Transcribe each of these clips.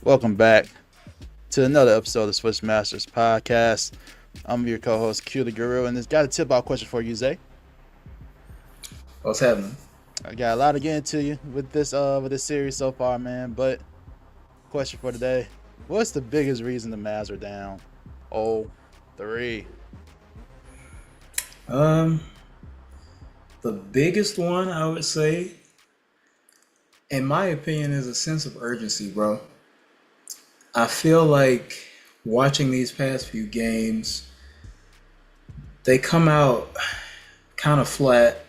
Welcome back to another episode of the Swish Masters Podcast. I'm your co-host QtheGuru, and it's got a tip-off question for you, Zay. What's happening? I got a lot to get into you with this series so far, man. But question for today: what's the biggest reason the Mavs are down? 0-3. The biggest one I would say, in my opinion, is a sense of urgency, bro. I feel like watching these past few games, they come out kind of flat.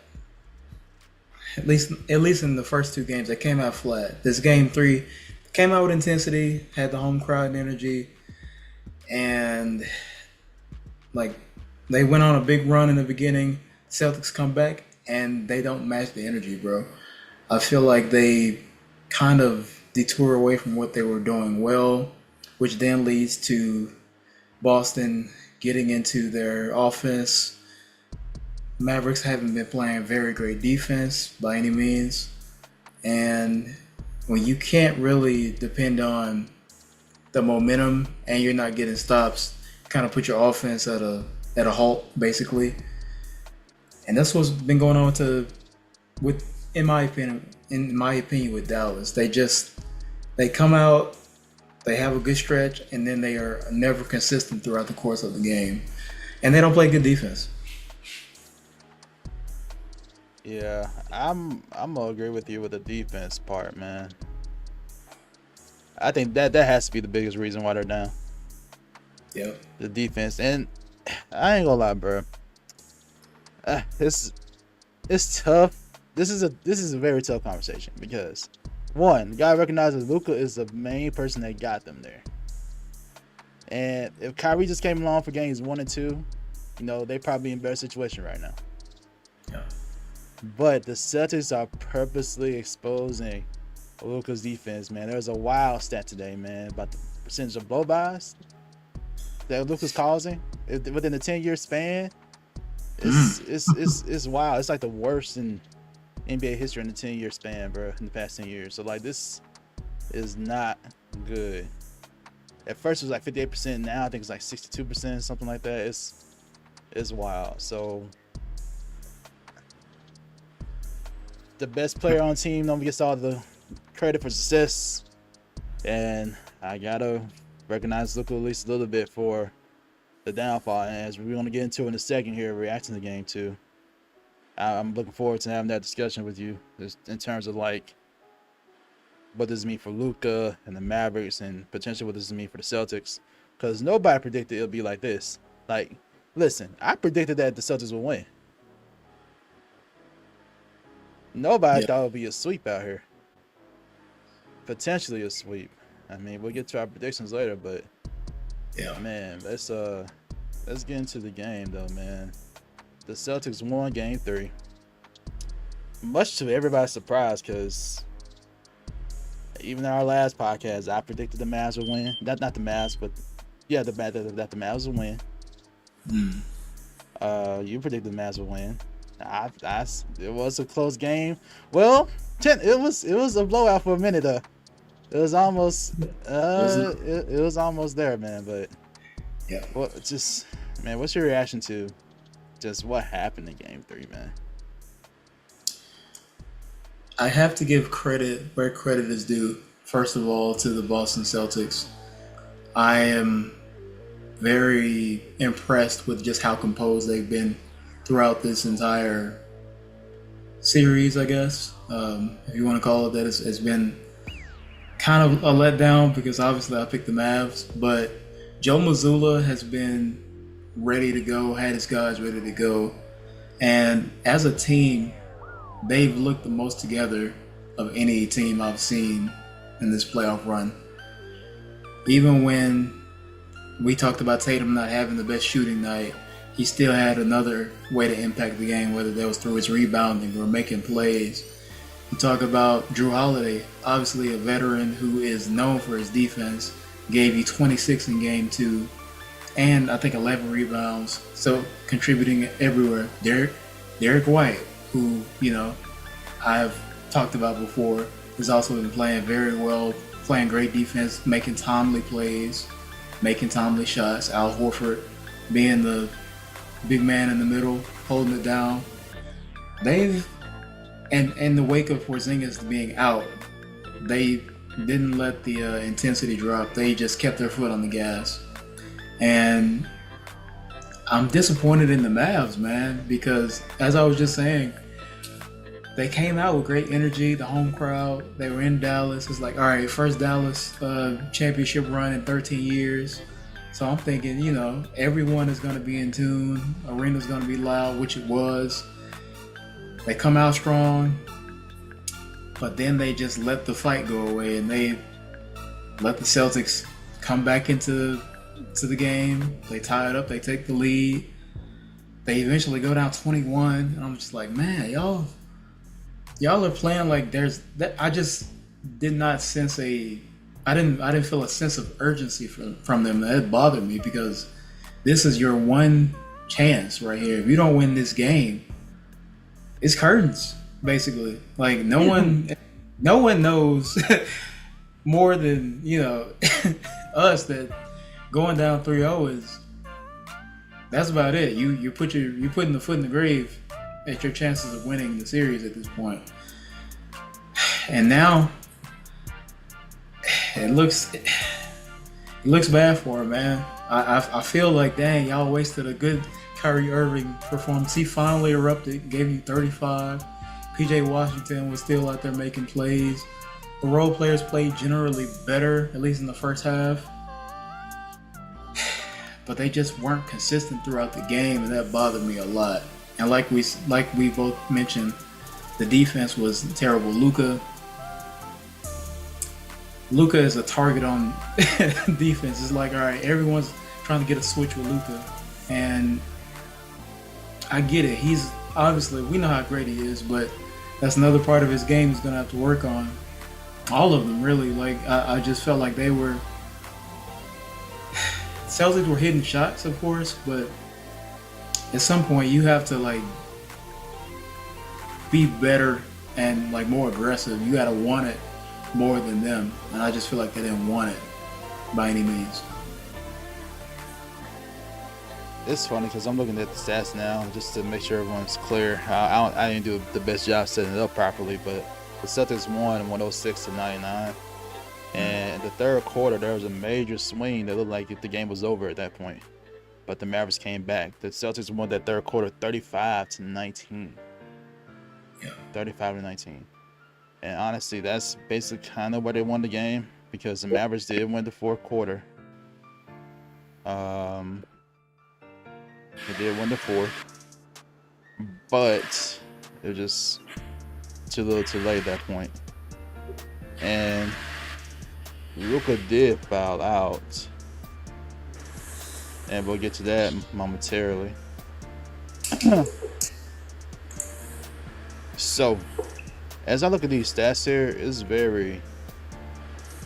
At least in the first two games, they came out flat. This game 3 came out with intensity, had the home crowd energy, and like they went on a big run in the beginning. Celtics come back and they don't match the energy, bro. I feel like they kind of detour away from what they were doing well, which then leads to Boston getting into their offense. Mavericks haven't been playing very great defense by any means. And when you can't really depend on the momentum and you're not getting stops, kind of put your offense at a halt, basically. And that's what's been going on in my opinion, with Dallas. They come out, they have a good stretch, and then they are never consistent throughout the course of the game. And they don't play good defense. Yeah, I'm gonna agree with you with the defense part, man. I think that has to be the biggest reason why they're down. Yeah. The defense, and I ain't gonna lie, bro. It's tough. This is a very tough conversation because one, the guy recognizes Luka is the main person that got them there. And if Kyrie just came along for games 1 and 2, they probably in a better situation right now. Yeah. But the Celtics are purposely exposing Luka's defense, man. There's a wild stat today, man, about the percentage of blow-bys that Luka's causing within a 10-year span. It's wild. It's like the worst in NBA history in the 10-year span, bro, in the past 10 years. So, this is not good. At first, it was like 58%. Now, I think it's like 62%, something like that. It's wild. So, the best player on the team don't get all the credit for success. And I got to recognize Luka at least a little bit for the downfall. And as we're going to get into in a second here, reacting to the game, too. I'm looking forward to having that discussion with you in terms of what does it mean for Luka and the Mavericks and potentially what does it mean for the Celtics, because nobody predicted it'll be like this. Listen, I predicted that the Celtics would win. Nobody thought it would be a sweep out here. Potentially a sweep. I mean, we'll get to our predictions later, but Yeah. man, let's get into the game though, man. The Celtics won Game 3, much to everybody's surprise, because even in our last podcast, I predicted the Mavs would win. Not the Mavs, but yeah, that the Mavs would win. You predicted the Mavs would win. It was a close game. Well, it was a blowout for a minute. It was almost it was almost there, man. But Yeah. what's your reaction to just what happened in Game 3, man? I have to give credit where credit is due. First of all, to the Boston Celtics. I am very impressed with just how composed they've been throughout this entire series, I guess. If you want to call it that, it's been kind of a letdown because obviously I picked the Mavs, but Joe Mazzulla has been ready to go, had his guys ready to go. And as a team, they've looked the most together of any team I've seen in this playoff run. Even when we talked about Tatum not having the best shooting night, he still had another way to impact the game, whether that was through his rebounding or making plays. You talk about Drew Holiday, obviously a veteran who is known for his defense, gave you 26 in Game 2, and I think 11 rebounds, so contributing everywhere. Derek White, who I've talked about before, has also been playing very well playing great defense, making timely plays, making timely shots. Al Horford being the big man in the middle, holding it down. They've, and in the wake of Porzingis being out, they didn't let the intensity drop. They just kept their foot on the gas. And I'm disappointed in the Mavs, man, because as I was just saying, they came out with great energy, the home crowd. They were in Dallas. It's like, all right, first Dallas championship run in 13 years. So I'm thinking, you know, everyone is going to be in tune. Arena's going to be loud, which it was. They come out strong, but then they just let the fight go away, and they let the Celtics come back into the game. They tie it up. They take the lead. They eventually go down 21, and I'm just like, man, y'all are playing like there's that. I just did not sense I didn't feel a sense of urgency from them. That bothered me because this is your one chance right here. If you don't win this game, it's curtains, basically. Like no one knows more than, you know, us that going down 3-0 is, that's about it. You're putting the foot in the grave at your chances of winning the series at this point. And now it looks bad for him, man. I feel like, dang, y'all wasted a good Kyrie Irving performance. He finally erupted, gave you 35. PJ Washington was still out there making plays. The role players played generally better, at least in the first half. But they just weren't consistent throughout the game, and that bothered me a lot. And like we both mentioned, the defense was terrible. Luka is a target on defense. It's like, all right, everyone's trying to get a switch with Luka, and I get it. He's obviously, we know how great he is, but that's another part of his game he's gonna have to work on. All of them, really. Like I just felt like they were. Celtics were hitting shots, of course, but at some point you have to like be better and like more aggressive. You gotta want it more than them, and I just feel like they didn't want it by any means. It's funny because I'm looking at the stats now just to make sure everyone's clear. I didn't do the best job setting it up properly, but the Celtics won 106-99. And in the third quarter, there was a major swing that looked like the game was over at that point. But the Mavericks came back. The Celtics won that third quarter 35-19. Yeah. 35-19. And honestly, that's basically kind of where they won the game, because the Mavericks did win the fourth quarter. They did win the fourth, but it was just too little too late at that point. And Luka did foul out, and we'll get to that momentarily. So, as I look at these stats here, it's very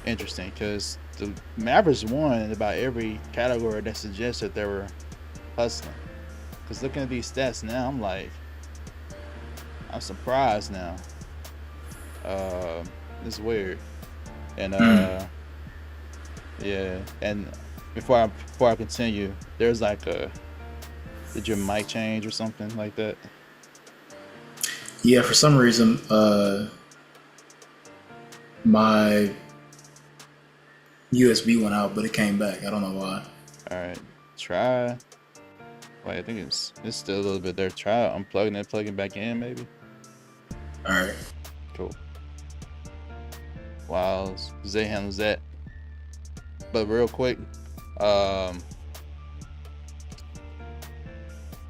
interesting because the Mavericks won in about every category that suggests that they were hustling. Because looking at these stats now, I'm surprised now. It's weird. And yeah. And before I continue, there's like did your mic change or something like that? Yeah, for some reason, my USB went out, but it came back. I don't know why. All right, try. Wait, I think it's still a little bit there. Try unplugging it, plugging back in, maybe. All right. Cool. While Zay handles that. But real quick,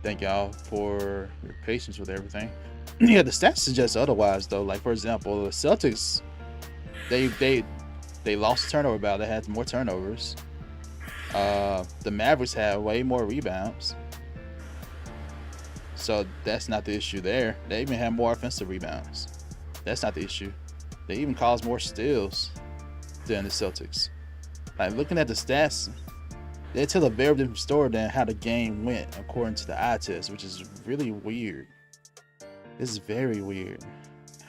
thank y'all for your patience with everything. Yeah, the stats suggest otherwise, though. Like, for example, the Celtics, they lost the turnover battle. They had more turnovers. The Mavericks had way more rebounds. So that's not the issue there. They even had more offensive rebounds. That's not the issue. They even caused more steals than the Celtics. Like, looking at the stats, they tell a very different story than how the game went according to the eye test, which is really weird. This is very weird.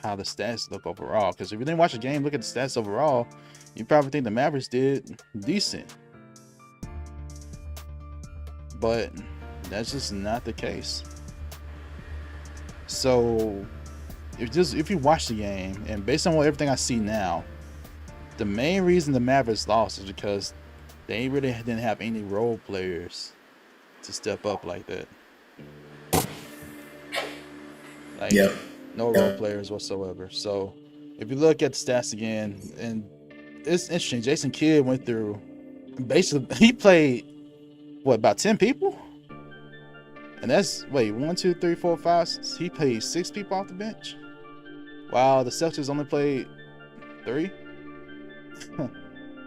how the stats look overall. Because if you didn't watch the game, look at the stats overall, you probably think the Mavericks did decent. But that's just not the case. So if you watch the game, and based on everything I see now, the main reason the Mavericks lost is because they really didn't have any role players to step up like that. Like, no role players whatsoever. So if you look at the stats again, and it's interesting, Jason Kidd went through, basically, he played, about 10 people? And that's, 1, 2, 3, 4, 5, he played 6 people off the bench? While the Celtics only played 3?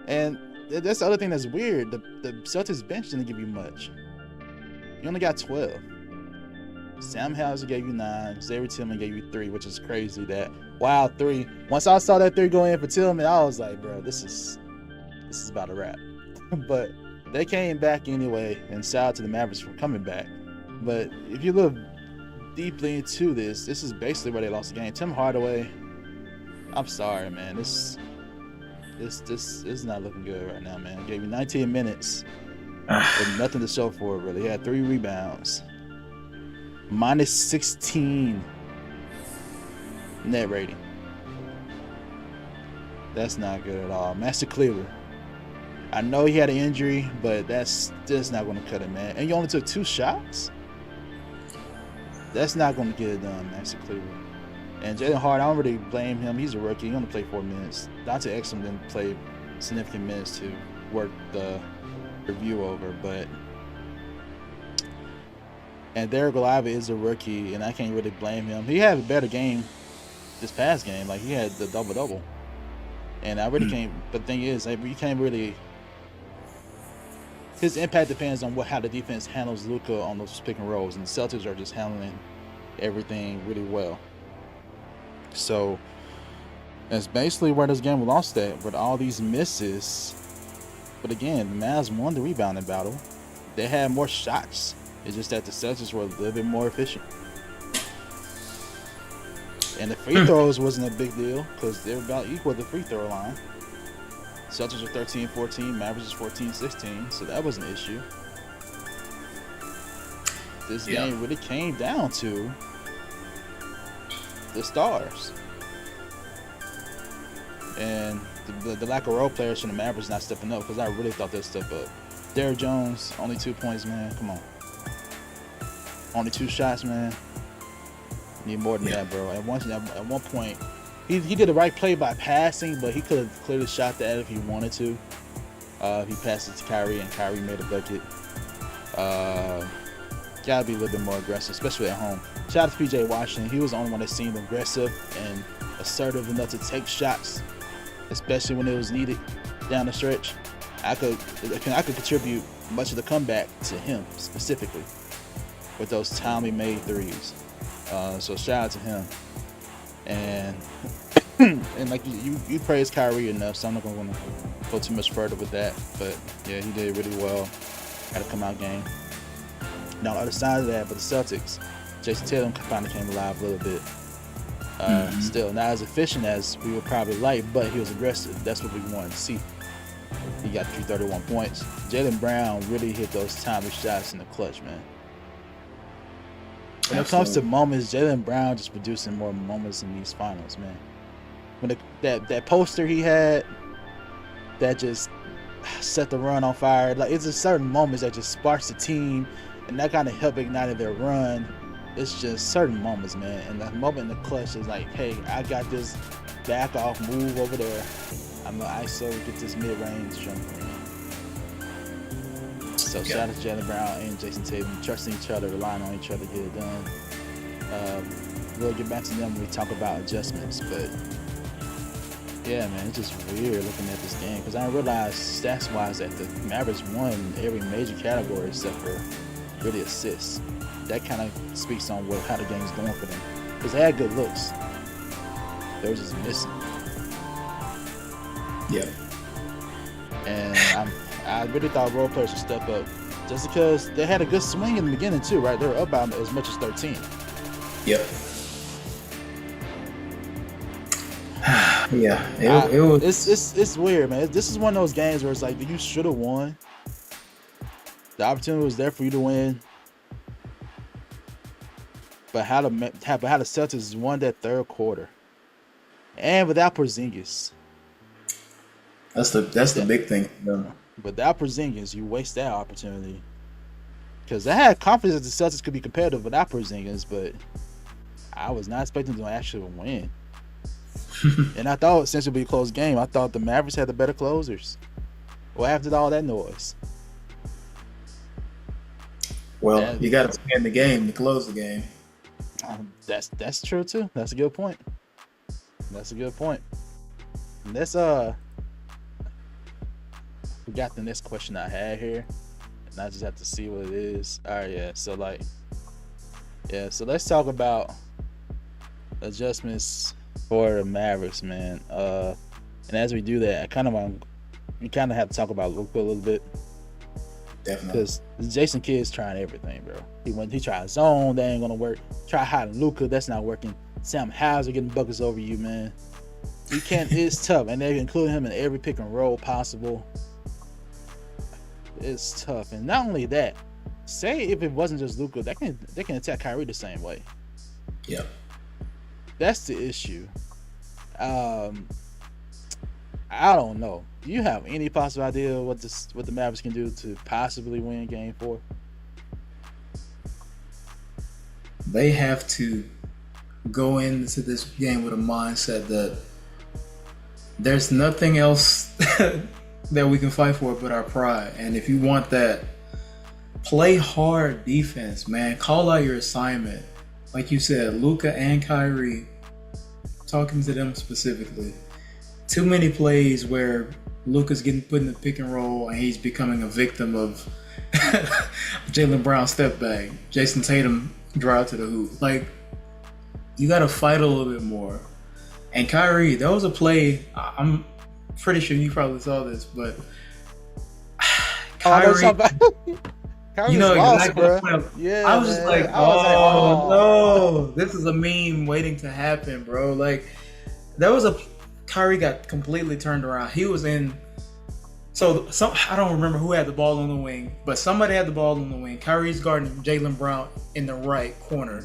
And that's the other thing that's weird. The Celtics bench didn't give you much. You only got 12. Sam Hauser gave you 9. Xavier Tillman gave you 3, which is crazy. That 3. Once I saw that 3 go in for Tillman, I was like, bro, this is about a wrap. But they came back anyway, and shout out to the Mavericks for coming back. But if you look deeply into this is basically where they lost the game. Tim Hardaway, I'm sorry, man. This is not looking good right now, man. Gave you 19 minutes with nothing to show for it, really. He had 3 rebounds. Minus 16 net rating. That's not good at all. Master Cleaver. I know he had an injury, but that's just not going to cut it, man. And you only took 2 shots? That's not going to get it done, Master Cleaver. And Jalen Hart, I don't really blame him. He's a rookie. He only played 4 minutes. Dante Exum didn't play significant minutes to work the review over, but... And Derek Oliva is a rookie, and I can't really blame him. He had a better game this past game. Like, he had the double-double. And I really can't... But the thing is, you can't really... His impact depends on how the defense handles Luka on those pick and rolls, and the Celtics are just handling everything really well. So that's basically where this game was lost at, with all these misses. But again, the Mavs won the rebounding battle. They had more shots. It's just that the Celtics were a little bit more efficient. And the free throws wasn't a big deal because they were about equal at the free throw line. Celtics were 13-14, Mavericks was 14-16, so that was an issue. This game really came down to the stars. And the lack of role players from the Mavericks not stepping up, because I really thought they'd step up. Derrick Jones, only 2 points, man. Come on. Only 2 shots, man. Need more than that, bro. At one point, he did the right play by passing, but he could have clearly shot that if he wanted to. He passed it to Kyrie, and Kyrie made a bucket. Gotta be a little bit more aggressive, especially at home. Shout out to PJ Washington. He was the only one that seemed aggressive and assertive enough to take shots, especially when it was needed down the stretch. I could contribute much of the comeback to him specifically with those timely made threes. So shout out to him. And like you praise Kyrie enough, so I'm not going to go too much further with that. But yeah, he did really well. Had a come out game. Now on the other side of that, but the Celtics, Jason Tatum finally came alive a little bit. Still not as efficient as we would probably like, but he was aggressive. That's what we wanted to see. He got 331 points. Jaylen Brown really hit those timely shots in the clutch, man. When it comes to moments, Jaylen Brown just producing more moments in these finals, man. When that poster he had, that just set the run on fire. Like, it's just certain moments that just sparks the team, and that kind of helped ignite their run. It's just certain moments, man. And that moment in the clutch is like, hey, I got this back off move over there. I'm gonna ISO, get this mid-range jumper. So shout out to Jaylen Brown and Jason Tatum, trusting each other, relying on each other to get it done. We'll get back to them when we talk about adjustments, but yeah, man, it's just weird looking at this game because I didn't realize stats-wise that the Mavericks won every major category except for really assists. That kind of speaks on how the game's going for them because they had good looks. They were just missing. Yeah. And I really thought role players should step up just because they had a good swing in the beginning too, right? They were up by as much as 13. Yep. Yeah, it was. It's weird, man. This is one of those games where it's like you should have won. The opportunity was there for you to win, but how the Celtics won that third quarter, and without Porzingis. That's the big thing for them. Without Porzingis, you waste that opportunity. Because I had confidence that the Celtics could be competitive without Porzingis, but I was not expecting them to actually win. And I thought essentially would be a close game. I thought the Mavericks had the better closers. Well, after all that noise. Well, you got to win the game to close the game. That's true too. That's a good point. And that's forgot the next question I had here, and I just have to see what it is. All right, yeah. So so let's talk about adjustments for the Mavericks, man. And as we do that, we kind of have to talk about Luka a little bit. Definitely. Because Jason Kidd's trying everything, bro. He tried zone, that ain't gonna work. Try hiding Luka, that's not working. Sam Hauser getting buckets over you, man. You can't. It's tough, and they include him in every pick and roll possible. It's tough, and not only that. Say if it wasn't just Luka, they can attack Kyrie the same way. Yeah. That's the issue. I don't know. Do you have any possible idea what the Mavericks can do to possibly win Game 4? They have to go into this game with a mindset that there's nothing else that we can fight for but our pride. And if you want that, play hard defense, man. Call out your assignment. Like you said, Luka and Kyrie, talking to them specifically. Too many plays where Luka's getting put in the pick and roll and he's becoming a victim of Jaylen Brown step back, Jason Tatum drive to the hoop. Like, you got to fight a little bit more. And Kyrie, there was a play, I'm pretty sure you probably saw this, but Kyrie, you know exactly what I'm saying. Yeah, I was just like, no, this is a meme waiting to happen, bro. Like, there was Kyrie got completely turned around. He was in, I don't remember who had the ball on the wing, but somebody had the ball on the wing. Kyrie's guarding Jaylen Brown in the right corner.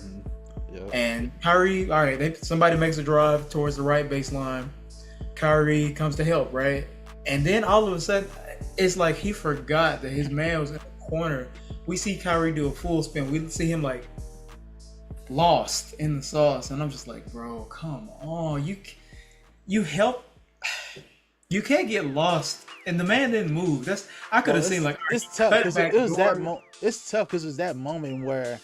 Yep. And Kyrie, all right, somebody makes a drive towards the right baseline. Kyrie comes to help, right? And then all of a sudden, it's like he forgot that his man was in the corner. We see Kyrie do a full spin. We see him like lost in the sauce. And I'm just like, bro, come on. You help. You can't get lost. And the man didn't move. I could have seen like, it's tough because it's tough because it was that moment where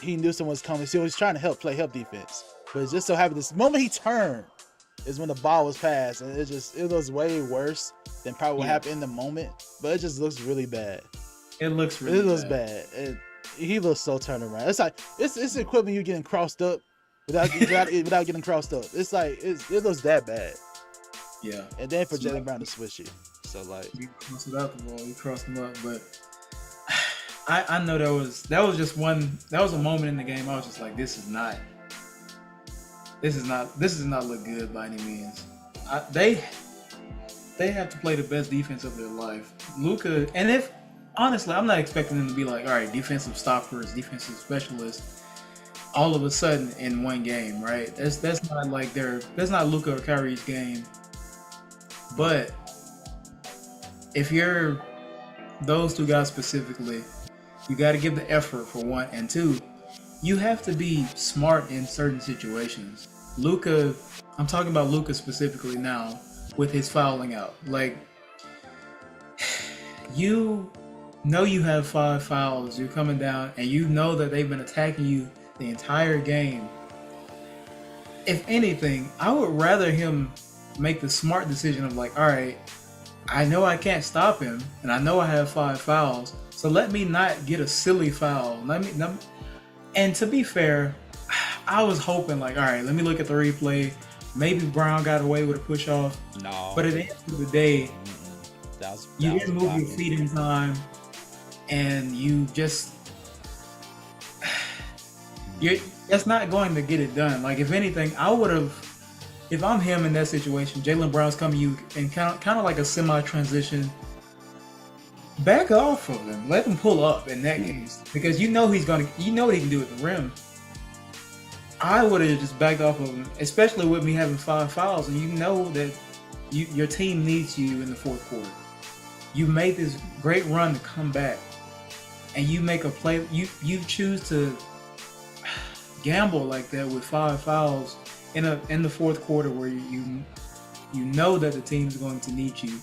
he knew someone was coming. So he was trying to help defense. But it just so happened this moment he turned is when the ball was passed, and it was way worse than probably what happened in the moment. But it just looks really bad. It looks bad. He looks so turned around. It's like it's the equivalent you getting crossed up without getting crossed up. It's like it looks that bad. Yeah. And then for Jaylen Brown to switch you, so like you crossed it out the ball, you crossed him up, but I know that was just one. That was a moment in the game. I was just like, this is not look good by any means. They have to play the best defense of their life. Luka, and honestly, I'm not expecting them to be like, all right, defensive stoppers, defensive specialists, all of a sudden in one game, right? That's not like that's not Luka or Kyrie's game. But if you're those two guys specifically, you got to give the effort for one, and two, you have to be smart in certain situations. Luka, I'm talking about Luka specifically now with his fouling out. Like, you know you have 5 fouls, you're coming down, and you know that they've been attacking you the entire game. If anything, I would rather him make the smart decision of like, all right, I know I can't stop him, and I know I have 5 fouls, so let me not get a silly foul. And to be fair, I was hoping like, all right, let me look at the replay. Maybe Brown got away with a push off. No. But at the end of the day, you didn't move your feet in time, and that's not going to get it done. Like, if anything, I would have if I'm him in that situation, Jaylen Brown's coming to you and kind of like a semi-transition. Back off of him. Let him pull up in that case, because you know what he can do at the rim. I would have just backed off of him, especially with me having 5 fouls, and you know that your team needs you in the fourth quarter. You made this great run to come back, and you make a play. You choose to gamble like that with 5 fouls in the fourth quarter, where you know that the team's going to need you.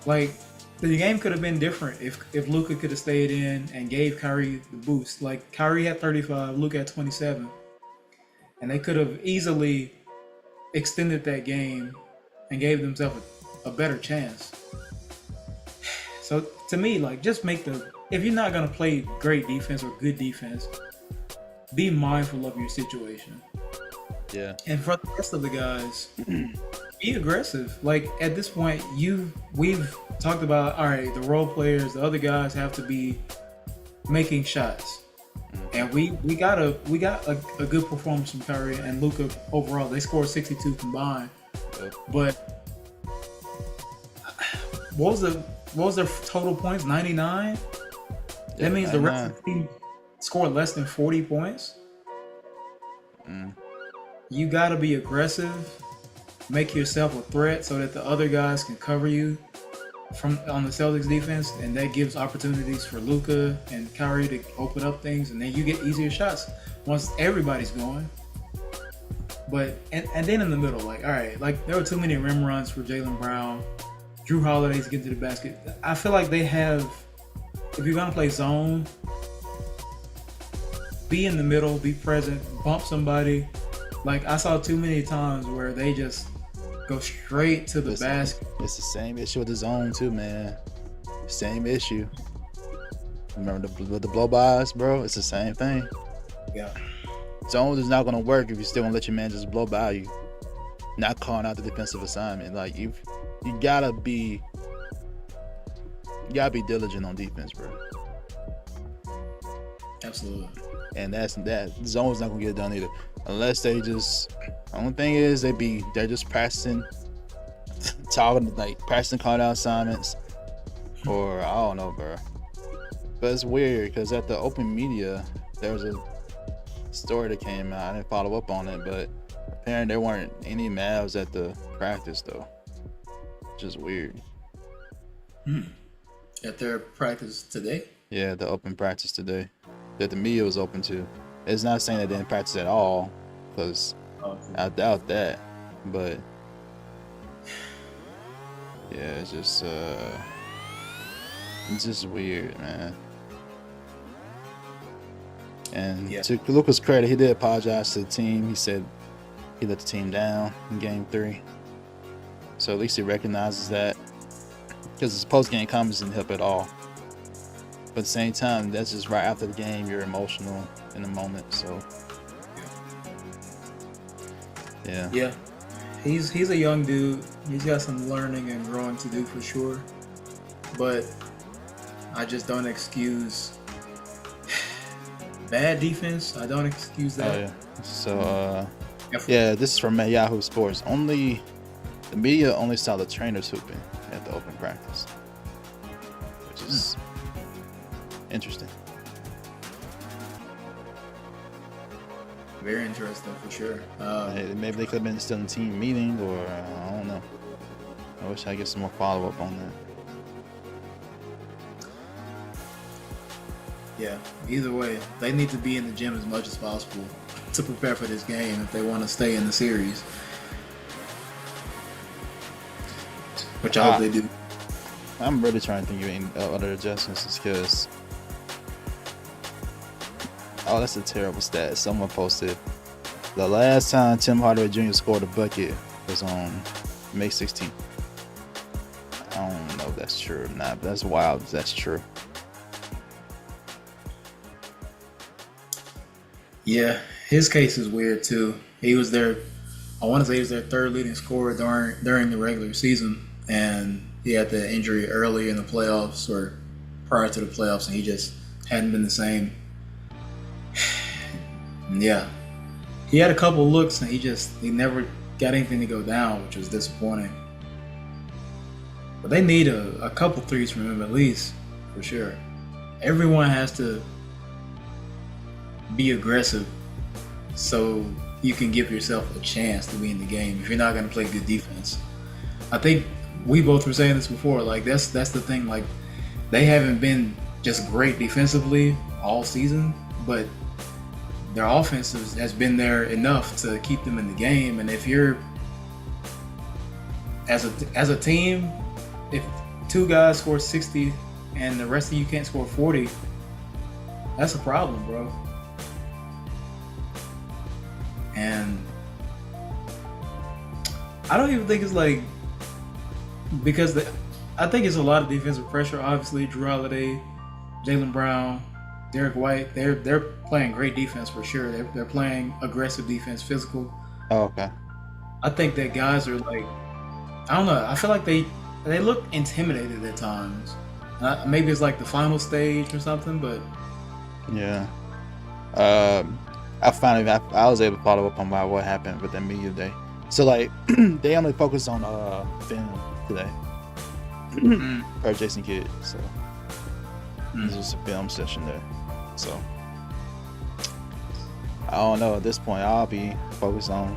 Like, the game could have been different if Luka could have stayed in and gave Kyrie the boost. Like, Kyrie had 35, Luka had 27. And they could have easily extended that game and gave themselves a better chance. So to me, like, just if you're not going to play great defense or good defense, be mindful of your situation. Yeah. And for the rest of the guys, be aggressive. Like, at this point, we've talked about, all right, the role players, the other guys have to be making shots. And we got a good performance from Kyrie and Luka overall. They scored 62 combined. But what was their total points? 99? That means 99. The rest of the team scored less than 40 points. You got to be aggressive, make yourself a threat so that the other guys can cover you on the Celtics defense, and that gives opportunities for Luka and Kyrie to open up things, and then you get easier shots once everybody's going. But and then in the middle, like, all right, like, there were too many rim runs for Jaylen Brown, Drew Holiday's get to the basket. I feel like they have, if you're gonna play zone, be in the middle, be present, bump somebody. Like, I saw too many times where they just go straight to the basket. It's the same issue with the zone too, man. Same issue. Remember the blow-bys, bro? It's the same thing. Yeah. Zone is not gonna work if you still want to let your man just blow by you, not calling out the defensive assignment. Like, you gotta be diligent on defense, bro. Absolutely. And that zone's not gonna get it done either, unless they just. The only thing is they're just practicing, calling out assignments, or I don't know, bro. But it's weird because at the open media there was a story that came out. I didn't follow up on it, but apparently there weren't any Mavs at the practice though, which is weird. At their practice today? Yeah, the open practice today that the media was open to. It's not saying they didn't practice at all, because I doubt that. But yeah, it's just weird, man. And to Luka's credit, he did apologize to the team. He said he let the team down in Game 3. So at least he recognizes that, because his post-game comments didn't help at all. But at the same time, that's just right after the game. You're emotional in the moment, so yeah. He's a young dude. He's got some learning and growing to do for sure. But I just don't excuse bad defense. I don't excuse that. Oh, yeah. So this is from Yahoo Sports. The media only saw the trainers hooping at the open practice, which is interesting. Very interesting, for sure. Maybe they could have been still in a team meeting, or I don't know. I wish I get some more follow up on that. Yeah, either way, they need to be in the gym as much as possible to prepare for this game if they want to stay in the series. Which I hope they do. I'm really trying to think of any other adjustments, because that's a terrible stat. Someone posted the last time Tim Hardaway Jr. scored a bucket was on May 16th. I don't know if that's true or not, but that's wild if that's true. Yeah, his case is weird too. I want to say he was their third leading scorer during the regular season, and he had the injury early in the playoffs or prior to the playoffs, and he just hadn't been the same. Yeah, he had a couple looks, and he never got anything to go down, which was disappointing. But they need a couple threes from him at least, for sure. Everyone has to be aggressive so you can give yourself a chance to be in the game if you're not going to play good defense. I think we both were saying this before. Like that's the thing. Like they haven't been just great defensively all season, but their offense has been there enough to keep them in the game. And if you're as a team, if two guys score 60 and the rest of you can't score 40, that's a problem, bro. And I don't even think it's like because I think it's a lot of defensive pressure. Obviously, Drew Holiday, Jaylen Brown, Derek White, they're playing great defense for sure. They're playing aggressive defense, physical. Oh, okay. I think that guys are like, I don't know. I feel like they look intimidated at times. Maybe it's like the final stage or something, but yeah. I was able to follow up on what happened with that media day. So like they only focused on film today or Jason Kidd. So this was a film session there. So I don't know. At this point, I'll be focused on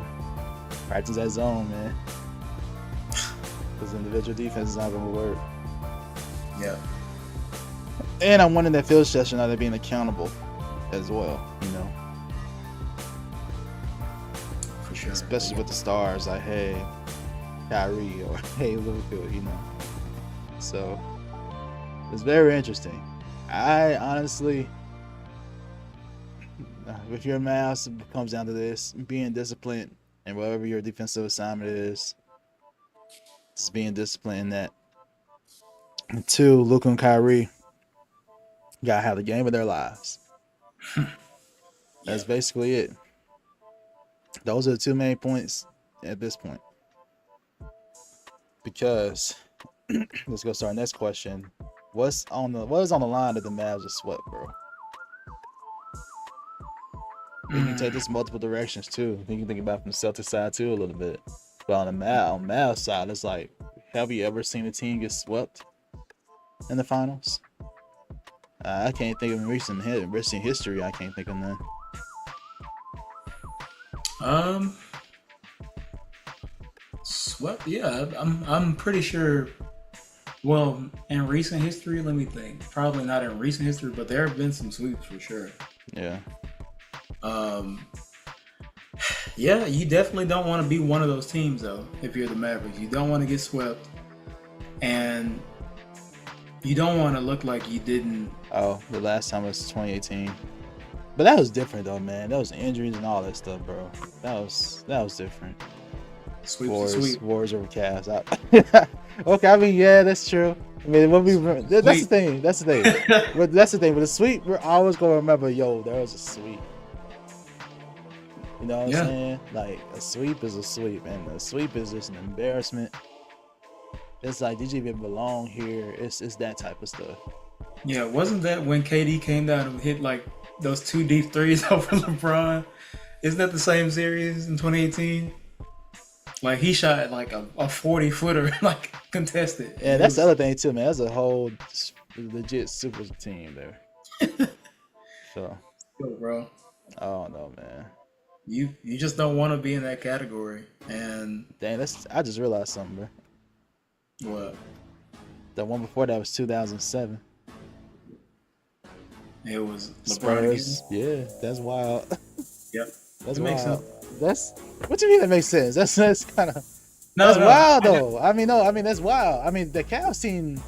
practice that zone, man. Because individual defense is not going to work. Yeah. And I'm wanting that field session out of being accountable as well, you know. For sure. Especially with the stars, like, hey, Kyrie or hey, Luka, you know. So it's very interesting. I honestly, if your Mavs, it comes down to this: being disciplined and whatever your defensive assignment is, just being disciplined in that. And two, Luka and Kyrie gotta have the game of their lives. That's basically it. Those are the two main points at this point. Because let's go start our next question. What is on the line that the Mavs are swept, bro? We can take this multiple directions too. You can think about it from the Celtics side too a little bit. But on the Mavs side, it's like, have you ever seen a team get swept in the finals? I can't think of recent history. I can't think of none. Swept. Yeah, I'm pretty sure. Well, in recent history, let me think. Probably not in recent history, but there have been some sweeps for sure. Yeah. Yeah, you definitely don't want to be one of those teams though. If you're the Mavericks, you don't want to get swept, and you don't want to look like you didn't. Oh, the last time was 2018, but that was different though, man. That was injuries and all that stuff, bro. That was different. Sweep. Wars over Cavs. Okay, I mean, yeah, that's true. I mean, that's the thing. But that's the thing. With the sweep, we're always gonna remember, yo, there was a sweep. You know what I'm saying? Like, a sweep is a sweep, and a sweep is just an embarrassment. It's like, did you even belong here? It's that type of stuff. Yeah, wasn't that when KD came down and hit like those two deep threes over LeBron? Isn't that the same series in 2018? Like, he shot like a 40-footer, like, contested. Yeah, that's the other thing too, man. That's a whole legit super team there. So, bro, I don't know, man. You just don't want to be in that category. And dang, I just realized something, bro. What? The one before that was 2007. It was LeBron Spurs. Yeah, that's wild. Yep. That's wild. Makes sense. What do you mean that makes sense? That's kind of wild though. I mean, that's wild. I mean, the Cavs team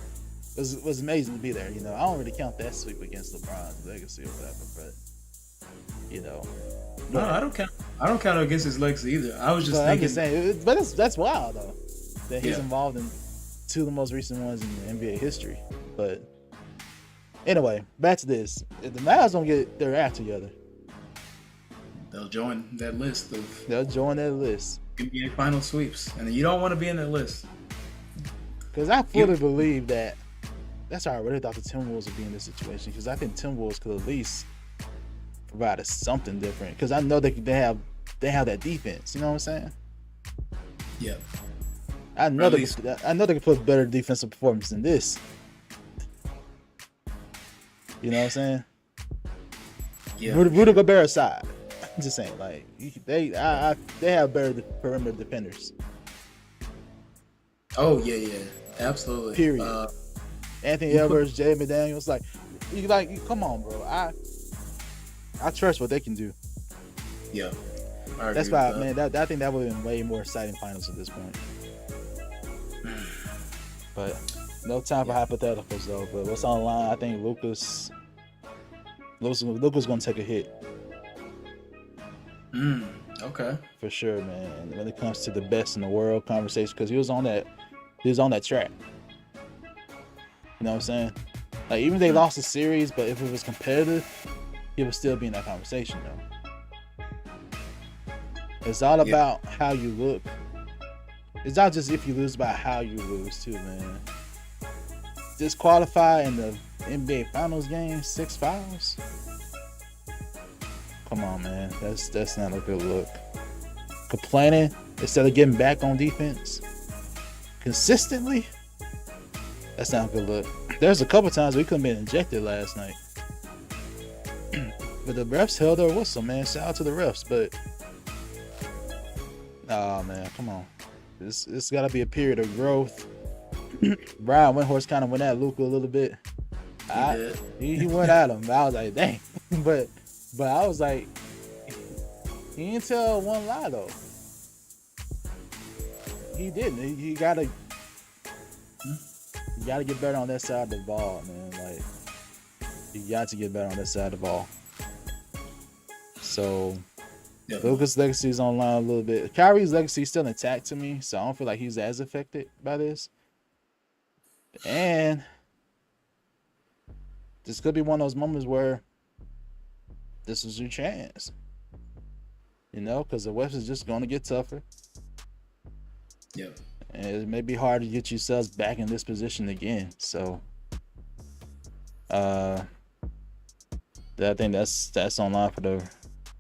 was amazing to be there. You know, I don't really count that sweep against LeBron's legacy or whatever, but you know. No, I don't count it against his legacy either. I was just thinking. I'm just saying, but that's wild though. That he's involved in two of the most recent ones in NBA history. But anyway, back to this. If the Mavs don't get their act together, they'll join that list of NBA final sweeps, and you don't want to be in that list. Because I fully believe that's why I really thought the Timberwolves would be in this situation. Because I think Timberwolves could at least provide us something different. Because I know they have that defense. You know what I'm saying? Yeah. I know they could put better defensive performance than this. You know what I'm saying? Yeah. Rudy Gobert aside, I'm just saying, like they have better perimeter defenders. Oh yeah, absolutely. Period. Anthony Edwards, Jay McDaniels, come on, bro. I trust what they can do. Yeah. That's why, man. I think that would have been way more exciting finals at this point. But no time for hypotheticals though. But what's on the line? I think Luka's gonna take a hit. Okay. For sure, man. When it comes to the best in the world conversation, because he was on that track. You know what I'm saying? Like, even if they lost the series, but if it was competitive, he would still be in that conversation though. It's all about how you look. It's not just if you lose, about how you lose too, man. Disqualify in the NBA Finals game, 6 fouls. Come on, man. That's not a good look. Complaining instead of getting back on defense consistently. That's not a good look. There's a couple times we could have been ejected last night. But the refs held their whistle, man. Shout out to the refs, but oh man, come on. This gotta be a period of growth. Brian Windhorst kind of went at Luka a little bit. He went at him. I was like, dang. but I was like, he didn't tell one lie though. He didn't. You gotta get better on that side of the ball, man. Like, you got to get better on that side of the ball. So, Luka's legacy is on line a little bit. Kyrie's legacy is still intact to me, so I don't feel like he's as affected by this. And this could be one of those moments where this is your chance. You know, because the West is just going to get tougher. Yeah. And it may be hard to get yourselves back in this position again. So, I think that's on line for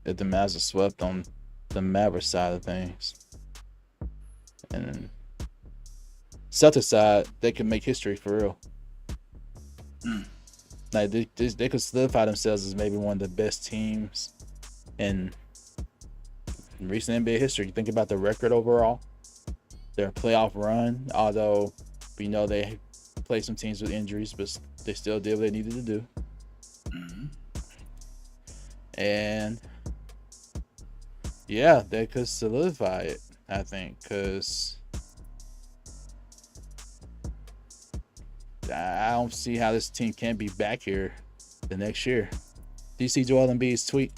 if the Mavs are swept on the Mavericks side of things. And Celtics side, they can make history for real. Like they could solidify themselves as maybe one of the best teams in recent NBA history. You think about the record overall, their playoff run, although we know they played some teams with injuries, but they still did what they needed to do. And yeah, they could solidify it, I think, because I don't see how this team can't be back here the next year. Do you see Joel Embiid's tweet?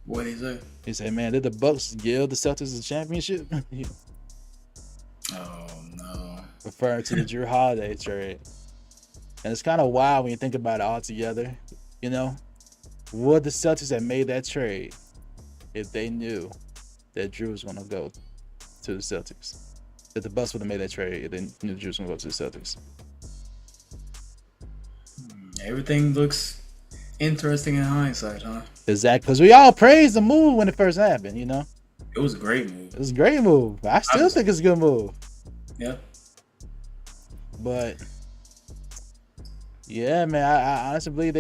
What did he say? He said, man, did the Bucks give the Celtics the championship? Oh, no. Referring to the Drew Holiday trade. And it's kind of wild when you think about it all together. You know, would the Celtics have made that trade if they knew that Drew was going to go to the Celtics? That the Bucks would have made that trade if they knew Drew was going to go to the Celtics? Everything looks interesting in hindsight, huh? Exactly, because we all praised the move when it first happened, you know? It was a great move. It was a great move. I still think it's a good move. Yeah. But yeah, man, I honestly believe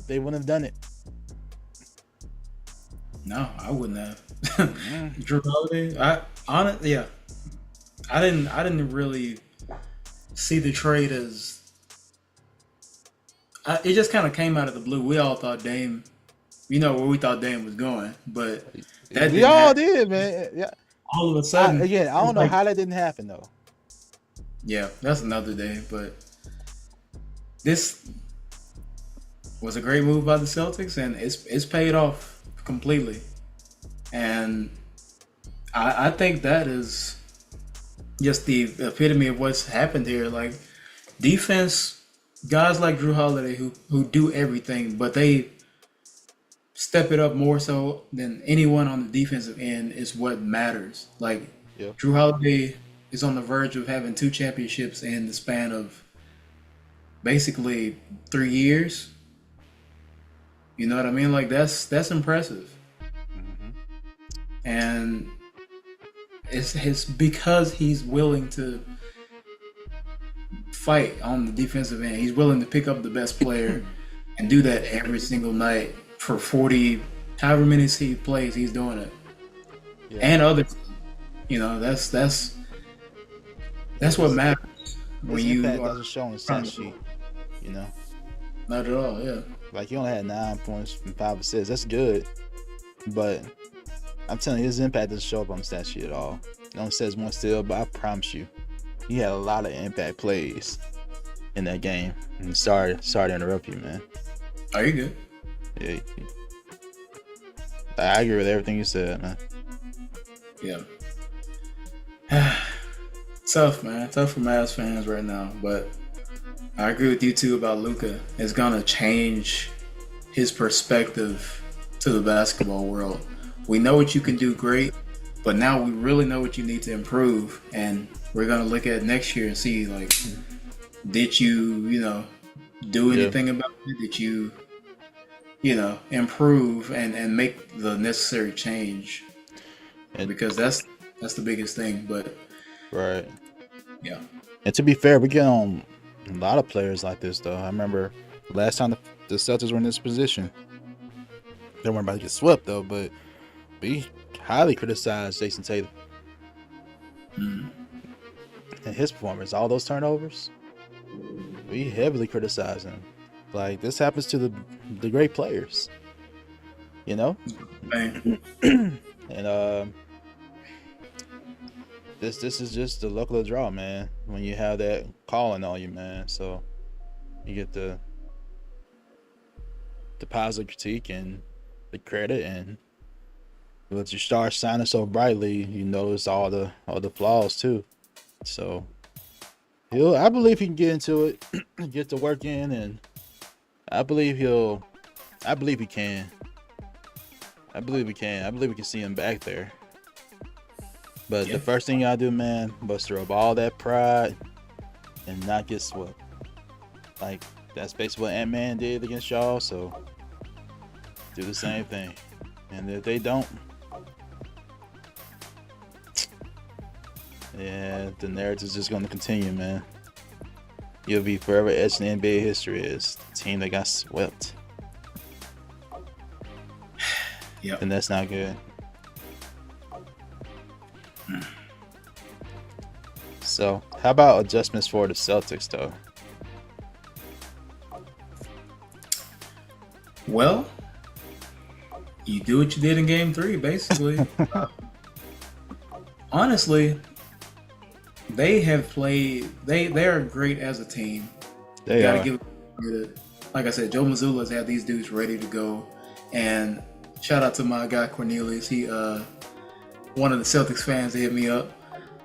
they wouldn't have done it. No, I wouldn't have. Drew Holiday, I didn't really see the trade as. It just kind of came out of the blue. We all thought Dame, where we thought Dame was going, but that we all did, man. Yeah. All of a sudden, I don't know how that didn't happen though. Yeah, that's another day. But this was a great move by the Celtics, and it's paid off completely. And I think that is just the epitome of what's happened here. Like, defense, guys like Drew Holiday who do everything, but they step it up more so than anyone on the defensive end is what matters. Like, Drew Holiday is on the verge of having 2 championships in the span of basically 3 years. You know what I mean? Like, that's impressive. And It's because he's willing to fight on the defensive end. He's willing to pick up the best player and do that every single night for 40, however minutes he plays, he's doing it. Yeah. And others, that's what matters. When you doesn't show on the stat sheet, Not at all, yeah. Like, he only had 9 points from 5 assists. That's good, but I'm telling you, his impact doesn't show up on the stat sheet at all. It only says 1 steal, but I promise you, he had a lot of impact plays in that game. And sorry to interrupt you, man. Are you good? Yeah. I agree with everything you said, man. Yeah. Tough, man. Tough for Mavs fans right now, but I agree with you too about Luka. It's gonna change his perspective to the basketball world. We know what you can do great, but now we really know what you need to improve, and we're gonna look at next year and see, like, did you, do anything about it? Did you, improve and make the necessary change? Because that's the biggest thing. But right, yeah. And to be fair, we get on a lot of players like this, though. I remember last time the Celtics were in this position, they weren't about to get swept, though, but we highly criticized Jason Tatum and his performance. All those turnovers, we heavily criticized him. Like, this happens to the great players, Man. And this is just the luck of the draw, man. When you have that calling on you, man, so you get the positive critique and the credit, and with your stars shining so brightly, you notice all the flaws too. So I believe he can get into it, get the work in, and I believe he can. I believe we can see him back there. But the first thing y'all do, man, must throw up all that pride and not get swept. Like, that's basically what Ant-Man did against y'all, so do the same thing. And if they don't, the narrative's just going to continue, man. You'll be forever etched in NBA history as the team that got swept. Yep. And that's not good. So, how about adjustments for the Celtics, though? Well, you do what you did in Game 3, basically. Honestly, they have played. They are great as a team. They gotta are. give it. Like I said, Joe Mazzulla's had these dudes ready to go, and shout out to my guy Cornelius. He one of the Celtics fans hit me up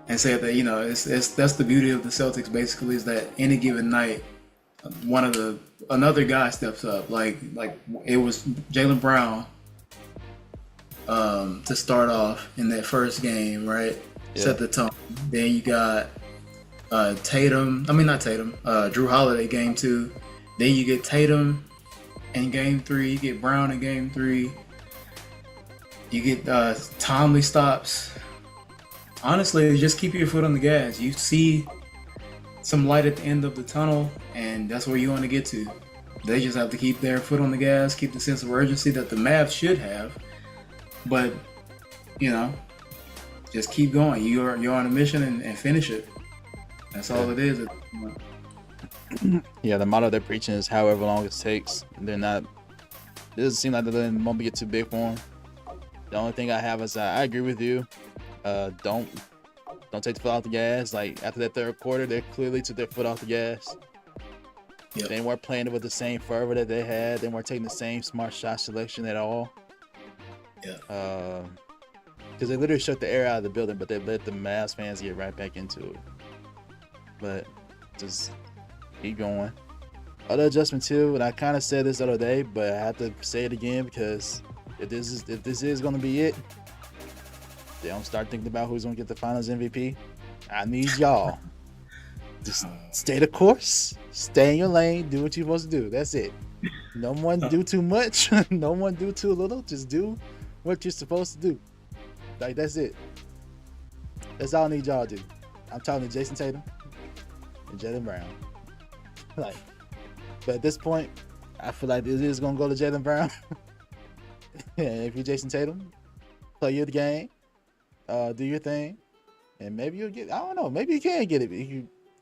and said that that's the beauty of the Celtics. Basically, is that any given night, another guy steps up. Like it was Jaylen Brown to start off in that first game, right? Yeah. Set the tone. Then you got Tatum. I mean, not Tatum. Drew Holiday, Game 2. Then you get Tatum in Game 3. You get Brown in Game 3. You get timely stops. Honestly, just keep your foot on the gas. You see some light at the end of the tunnel, and that's where you want to get to. They just have to keep their foot on the gas, keep the sense of urgency that the Mavs should have. But, just keep going. You're on a mission and finish it. That's all it is. Yeah, the motto they're preaching is however long it takes. It doesn't seem like they're letting the moment get too big for them. The only thing I have is I agree with you. Don't take the foot off the gas. Like, after that third quarter, they clearly took their foot off the gas. Yep. They weren't playing it with the same fervor that they had. They weren't taking the same smart shot selection at all. Yeah. Because they literally shut the air out of the building, but they let the Mavs fans get right back into it. But just keep going. Other adjustment too, and I kind of said this the other day, but I have to say it again because if this is going to be it, they don't start thinking about who's going to get the Finals MVP. I need y'all. Just stay the course, stay in your lane, do what you're supposed to do. That's it. No one do too much, no one do too little. Just do what you're supposed to do. Like, that's it. That's all I need y'all to do. I'm talking to Jason Tatum and Jaylen Brown. Like, but at this point, I feel like it is gonna go to Jaylen Brown. And if you're Jason Tatum, play your game, do your thing, and maybe you'll get. I don't know. Maybe you can get it.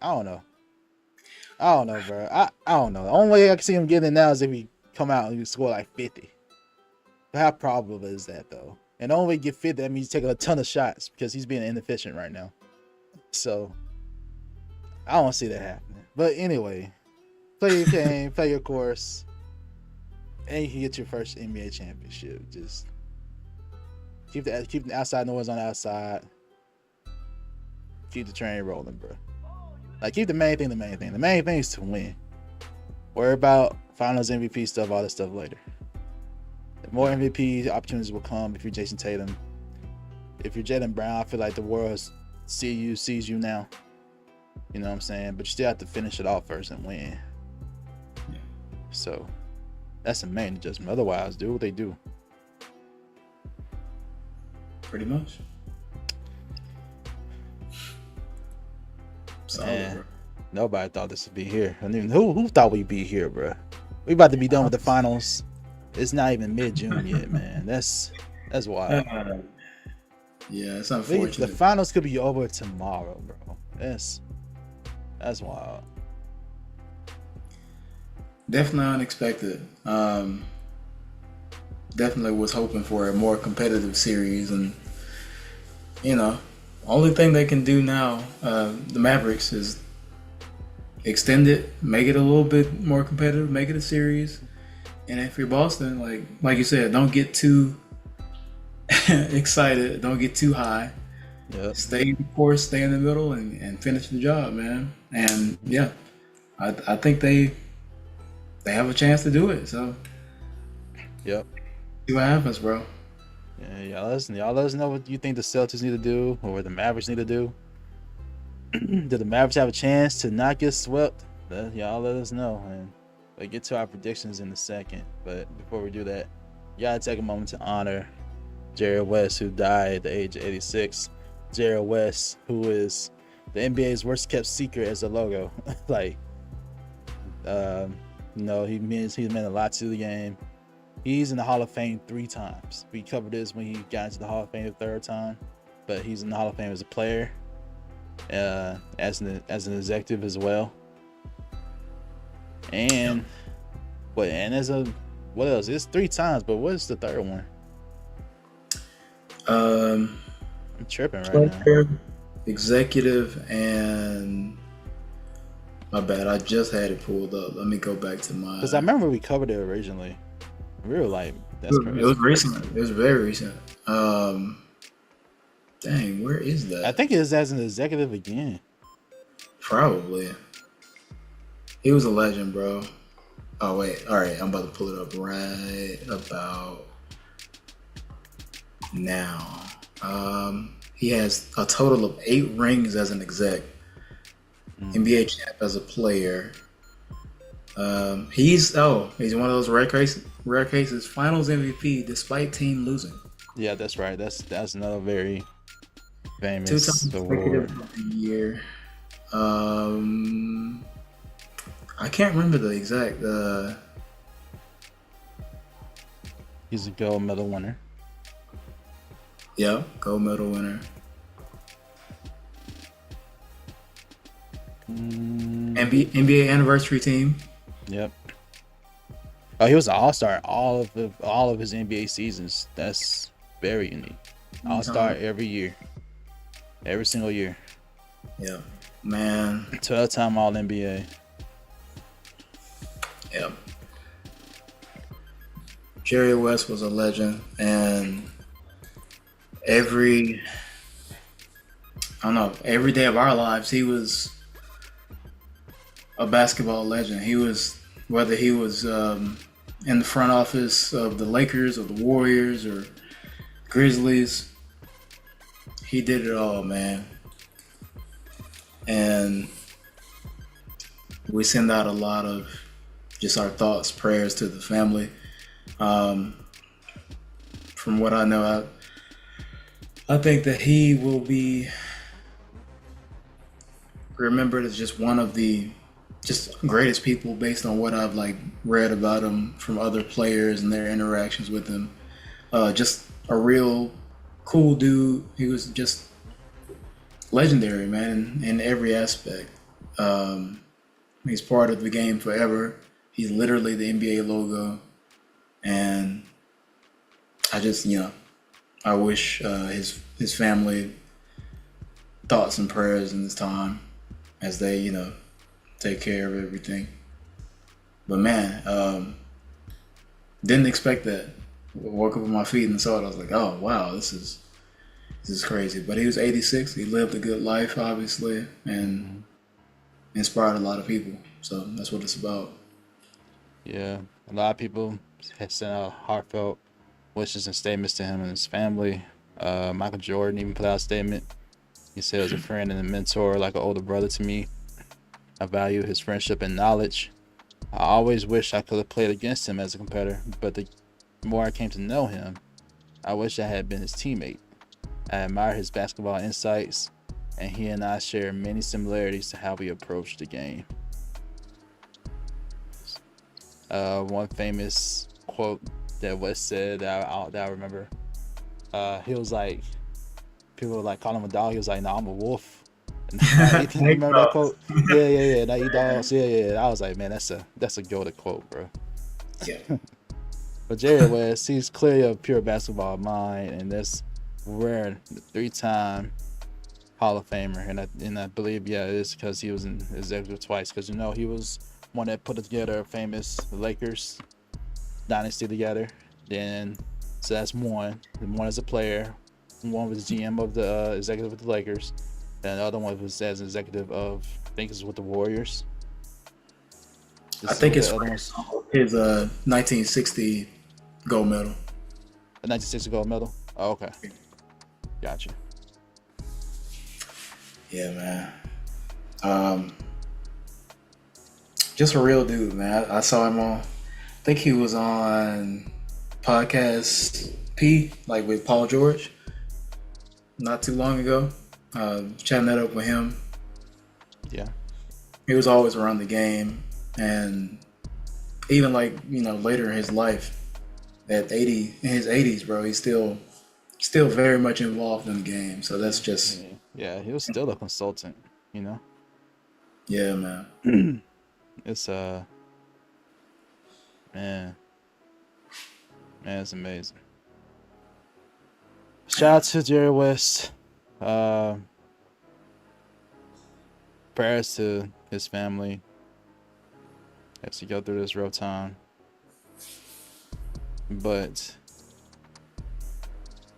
I don't know. I don't know, bro. I don't know. The only way I can see him getting it now is if he come out and he score like 50. But how probable is that though? And the only way you get 50, that means he's taking a ton of shots because he's being inefficient right now. So I don't see that happening. But anyway, play your game, play your course, and you can get your first NBA championship. Just keep the outside noise on the outside. Keep the train rolling, bro. Like, keep the main thing the main thing. The main thing is to win. Worry about finals MVP stuff, all that stuff later. More MVP opportunities will come if you're Jason Tatum. If you're Jaylen Brown, I feel like the world sees you now. You know what I'm saying? But you still have to finish it off first and win. Yeah. So that's the main adjustment. Otherwise, do what they do. Pretty much. Man, nobody thought this would be here. I mean, who thought we'd be here, bro? We about to be done with the finals. It's not even mid-June yet, man. That's wild. Yeah, it's unfortunate. The finals could be over tomorrow, bro. That's wild. Definitely unexpected. Definitely was hoping for a more competitive series, and only thing they can do now, the Mavericks, is extend it, make it a little bit more competitive, make it a series. And if you're Boston, like you said, don't get too excited, don't get too high. Yep. Stay in the course, stay in the middle, and finish the job, man. And yeah, I think they have a chance to do it. So yep. See what happens, bro. Yeah, y'all let us know what you think the Celtics need to do or what the Mavericks need to do. Do the Mavericks have a chance to not get swept? Y'all let us know, and we'll get to our predictions in a second. But before we do that, you gotta take a moment to honor Jerry West, who died at the age of 86. Jerry West, who is the NBA's worst kept secret as a logo. He meant a lot to the game. He's in the Hall of Fame 3 times. We covered this when he got into the Hall of Fame the 3rd time, but he's in the Hall of Fame as a player, as an executive as well. And what else? It's 3 times, but what's the 3rd one? I'm tripping right now. Executive and my bad. I just had it pulled up. Let me go back to mine. Because I remember we covered it originally. We were like, that's crazy. It was recent. It was very recent. Dang, where is that? I think it is as an executive again. Probably. He was a legend, bro. Oh, wait. All right. I'm about to pull it up right about now. He has a total of 8 rings as an exec. NBA champ as a player. He's one of those rare cases. Finals MVP despite team losing. Yeah, that's right. That's another very famous 2 times award of the year. I can't remember the exact. He's a gold medal winner. Yeah, gold medal winner. NBA anniversary team. Yep. Oh, he was an all-star all of his NBA seasons. That's very unique. All-star every year. Every single year. Yeah. Man. 12-time All-NBA. Yeah. Jerry West was a legend, and every day of our lives, he was a basketball legend. He was, whether he was in the front office of the Lakers or the Warriors or Grizzlies, he did it all, man. And we send out a lot of just our thoughts, prayers to the family. From what I know, I think that he will be remembered as just one of the just greatest people based on what I've like read about him from other players and their interactions with him. Just a real cool dude. He was just legendary, man, in every aspect. He's part of the game forever. He's literally the NBA logo, and I just, I wish his family thoughts and prayers in this time as they, take care of everything. But man, didn't expect that. Woke up on my feet and saw it. I was like, oh wow, this is crazy. But he was 86. He lived a good life, obviously, and inspired a lot of people. So that's what it's about. Yeah, a lot of people have sent out heartfelt wishes and statements to him and his family. Michael Jordan even put out a statement. He said, "As a friend and a mentor, like an older brother to me. I value his friendship and knowledge. I always wish I could have played against him as a competitor, but the more I came to know him, I wish I had been his teammate. I admire his basketball insights, and he and I share many similarities to how we approach the game." One famous quote that was said that I remember, he was like, people were like calling him a dog. He was like, "No, I'm a wolf." You remember that quote? Yeah. That dogs. Yeah. I was like, man, that's a goated quote, bro. Yeah. But Jerry West, he's clearly a pure basketball mind, and that's rare. 3-time Hall of Famer, and I believe it is because he was in Xzequtive twice. Because he was one that put together a famous Lakers dynasty together. Then so that's one. And one as a player, one was GM of the executive with the Lakers, and the other one was as an executive of, I think it's with the Warriors. I think it's his 1960 gold medal. The 1960 gold medal? Oh, okay. Gotcha. Yeah, man. Just a real dude, man. I saw him on, I think he was on podcast P, like with Paul George, not too long ago. Chatting that up with him. Yeah. He was always around the game, and even like, later in his life, in his 80s, bro, he's still very much involved in the game. So that's just... Yeah, he was still a consultant, Yeah, man. It's man, it's amazing. Shout out to Jerry West. Prayers to his family as he go through this rough time. But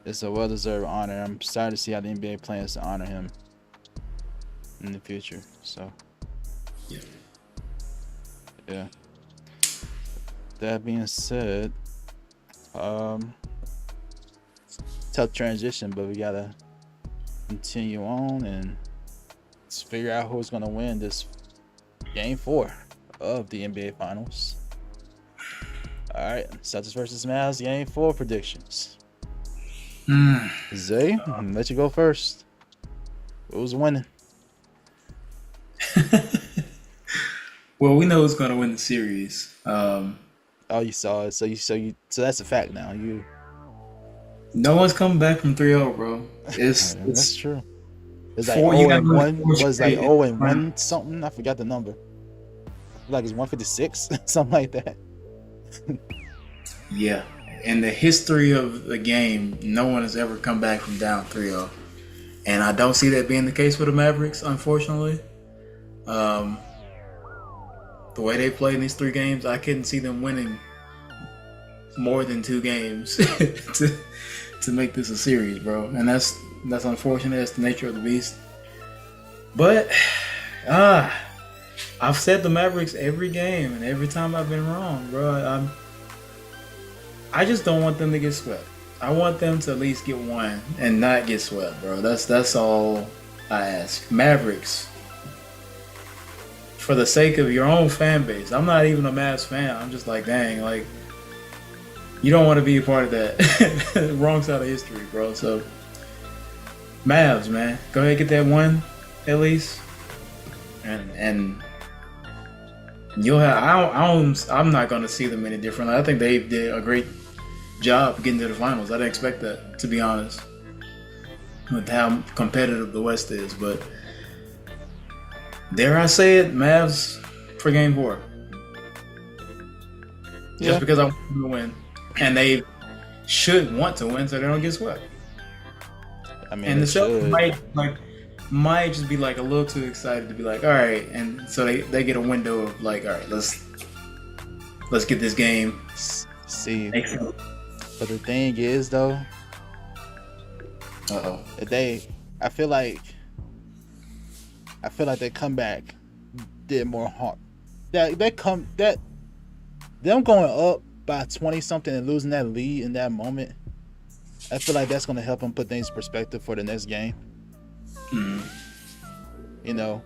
it's a well-deserved honor. I'm excited to see how the NBA plans to honor him in the future. So, yeah. That being said, tough transition, but we gotta continue on and let's figure out who's gonna win this Game 4 of the NBA Finals. All right, Celtics versus Mavs, Game 4 predictions. Zay, I'm gonna let you go first. Who's winning? Well, we know who's gonna win the series. Oh, you saw it. So that's a fact now. No one's coming back from 3-0, bro. That's true. It's like 0-1. Was like 0-1 something. I forgot the number. Like it's 156, something like that. Yeah. In the history of the game, no one has ever come back from down 3-0. And I don't see that being the case for the Mavericks, unfortunately. The way they played in these 3 games, I couldn't see them winning more than 2 games to make this a series, bro. And that's unfortunate. That's the nature of the beast. But I've said the Mavericks every game, and every time I've been wrong, bro. I just don't want them to get swept. I want them to at least get one and not get swept, bro. That's all I ask. Mavericks, for the sake of your own fan base. I'm not even a Mavs fan. I'm just like, dang, like, you don't want to be a part of that wrong side of history, bro. So, Mavs, man, go ahead and get that one at least. and you'll have I'm not gonna see them any differently. I think they did a great job getting to the finals. I didn't expect that, to be honest, with how competitive the West is. But dare I say it, Mavs for Game 4. Just because I want them to win, and they should want to win so they don't get swept. I mean, And the Celtics might just be like a little too excited to be like, all right, and so they get a window of like, all right, let's get this game. See, but the thing is though, I feel like they comeback did more harm. Them going up by 20 something and losing that lead in that moment, I feel like that's going to help them put things in perspective for the next game. You know,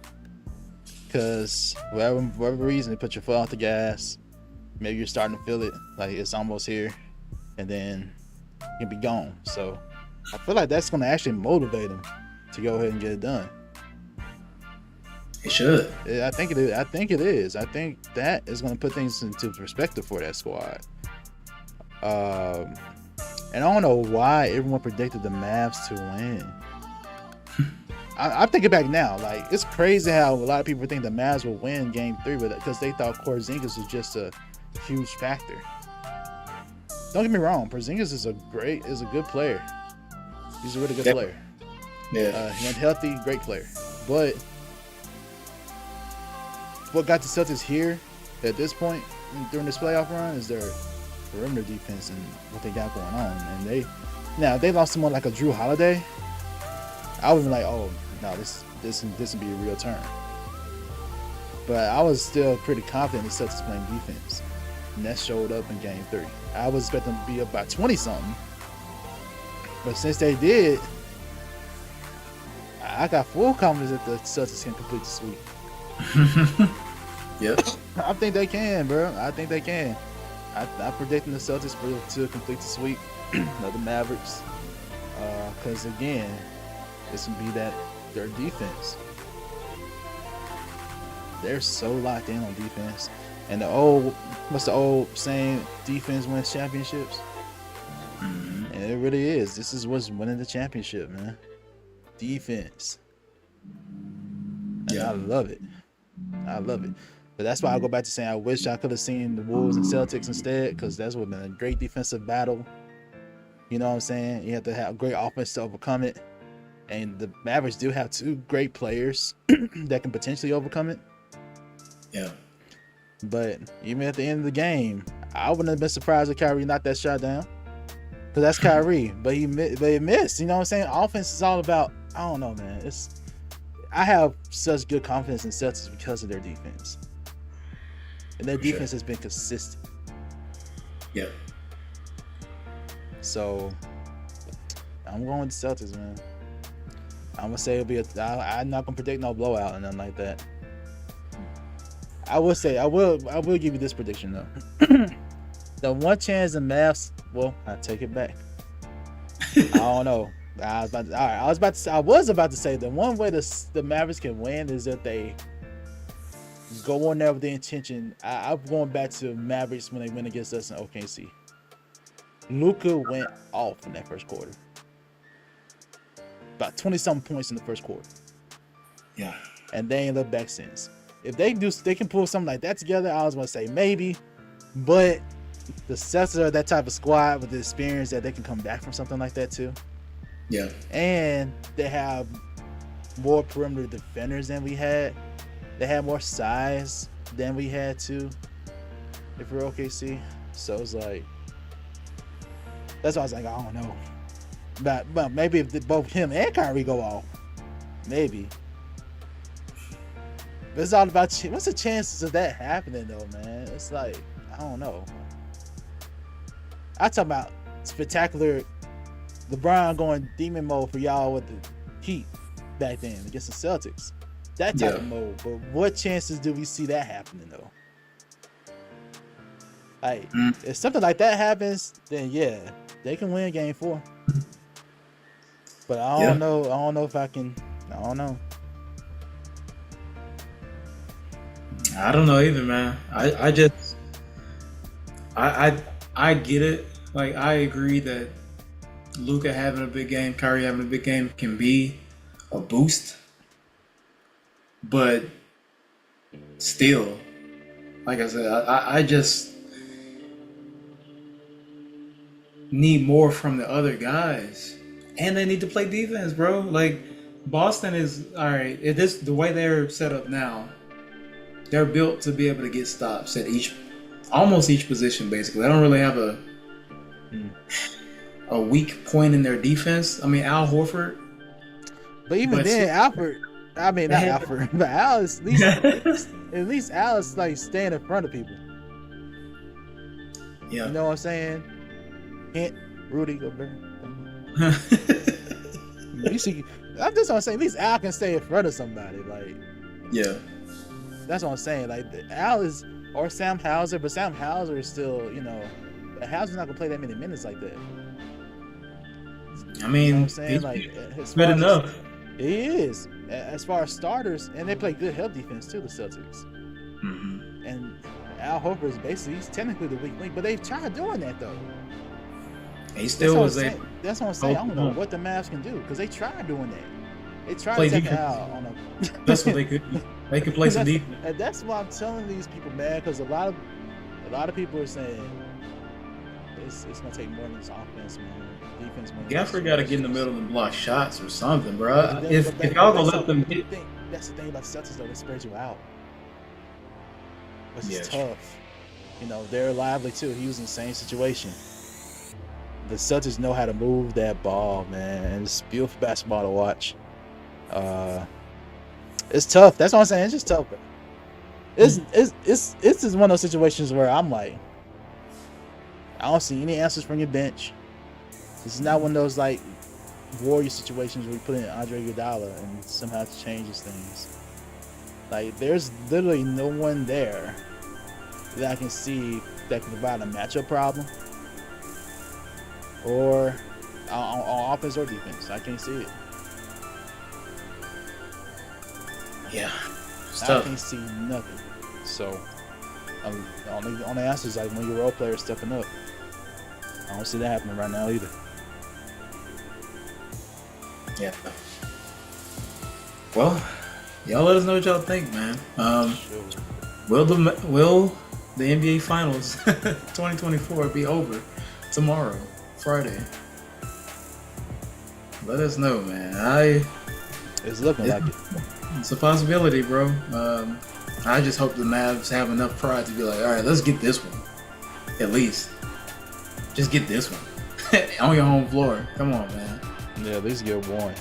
because whatever reason, they put your foot off the gas. Maybe you're starting to feel it, like it's almost here, and then you can be gone. So I feel like that's going to actually motivate them to go ahead and get it done. It should. I think it is. I think that is going to put things into perspective for that squad. And I don't know why everyone predicted the Mavs to win. I'm thinking back now, like it's crazy how a lot of people think the Mavs will win Game 3 with it because they thought Porzingis was just a huge factor. Don't get me wrong, Porzingis is a good player. He's a really good player. Yeah. He went healthy, great player. But what got the Celtics here at this point during this playoff run is their perimeter defense and what they got going on. And they lost someone like a Drew Holiday. I was like, oh no, this would be a real turn. But I was still pretty confident the Celtics playing defense, and that showed up in Game 3. I was expecting them to be up by 20 something, but since they did, I got full confidence that the Celtics can complete the sweep. Yep. I think they can, bro. I think they can. I'm predicting the Celtics to complete the sweep of the Mavericks. Because again, it's gonna be that their defense. They're so locked in on defense. And what's the old saying? Defense wins championships. Mm-hmm. And it really is. This is what's winning the championship, man. Defense. And I love it. But that's why I go back to saying I wish I could have seen the Wolves and Celtics instead, because that's what been a great defensive battle. You know what I'm saying? You have to have great offense to overcome it. And the Mavericks do have two great players that can potentially overcome it. Yeah. But even at the end of the game, I wouldn't have been surprised if Kyrie knocked that shot down. Because that's Kyrie. But he missed. You know what I'm saying? Offense is all about, I don't know, man. I have such good confidence in Celtics because of their defense. And their defense has been consistent. Yeah. So, I'm going with the Celtics, man. I'm going to say I'm not going to predict no blowout or nothing like that. I will give you this prediction, though. The one chance the Mavs, well, I take it back. I don't know. I was about to say the one way the Mavericks can win is if they go on there with the intention. I'm going back to Mavericks when they win against us in OKC. Luka went off in that first quarter. About 20-something points in the first quarter. Yeah. And they ain't looked back since. If they can pull something like that together, I was going to say maybe. But the Celtics are that type of squad with the experience that they can come back from something like that too. Yeah. And they have more perimeter defenders than we had. They have more size than we had too, if we're OKC. So it's like, that's why I was like, I don't know. But maybe if both him and Kyrie go off, maybe. But it's all about what's the chances of that happening though, man? It's like, I don't know. I talk about spectacular LeBron going demon mode for y'all with the Heat back then against the Celtics. That type of mode. But what chances do we see that happening though? Like, if something like that happens, then yeah, they can win Game 4. But I don't know. I don't know if I can. I don't know. I don't know either, man. I get it. Like, I agree that Luka having a big game, Kyrie having a big game can be a boost, but still, like I said, I just need more from the other guys, and they need to play defense, bro. Like, Boston is all right. It is the way they're set up now. They're built to be able to get stops at almost each position. Basically, they don't really have a weak point in their defense. I mean, Al Horford. But even then, Alfred. I mean, not Alfred, but Al is at least Al is like staying in front of people. Yeah, you know what I'm saying? Hint, Rudy Gobert. You see, I'm just gonna say at least Al can stay in front of somebody. Like, yeah, that's what I'm saying. Like, Al is or Sam Hauser, but Sam Hauser is still, Hauser's not gonna play that many minutes like that. I mean, you know what I'm saying? Like, it's good enough. He is as far as starters, and they play good help defense too. The Celtics. Mm-hmm. And Al Horford is he's technically the weak link, but they've tried doing that though. He still was a. That's what I'm saying. I don't know what the Mavs can do because they tried doing that. They tried to take Al on a. That's what they could do. They could play some defense. And that's why I'm telling these people, man, because a lot of people are saying it's gonna take more than this offense, man. Defense. Gafford got to get in the middle and block shots or something, bro. If y'all gonna let them get. That's the thing about Celtics though. They spread you out. Which is tough. They're lively too. He was in the same situation. The Celtics know how to move that ball, man, and it's beautiful basketball to watch. It's tough. That's what I'm saying. It's just tough. It's just one of those situations where I'm like, I don't see any answers from your bench. This is not one of those like Warrior situations where you put in Andre Iguodala and somehow it changes things. Like, there's literally no one there that I can see that can provide a matchup problem or on offense or defense. I can't see it. Yeah, I can't see nothing. So, on the answers like when your role player is stepping up. I don't see that happening right now either. Yeah. Well, y'all let us know what y'all think, man. Will the NBA Finals 2024 be over tomorrow, Friday? Let us know, man. It's looking like it. It's a possibility, bro. I just hope the Mavs have enough pride to be like, all right, let's get this one. At least. Just get this one. On your home floor. Come on, man. Yeah, at least get one.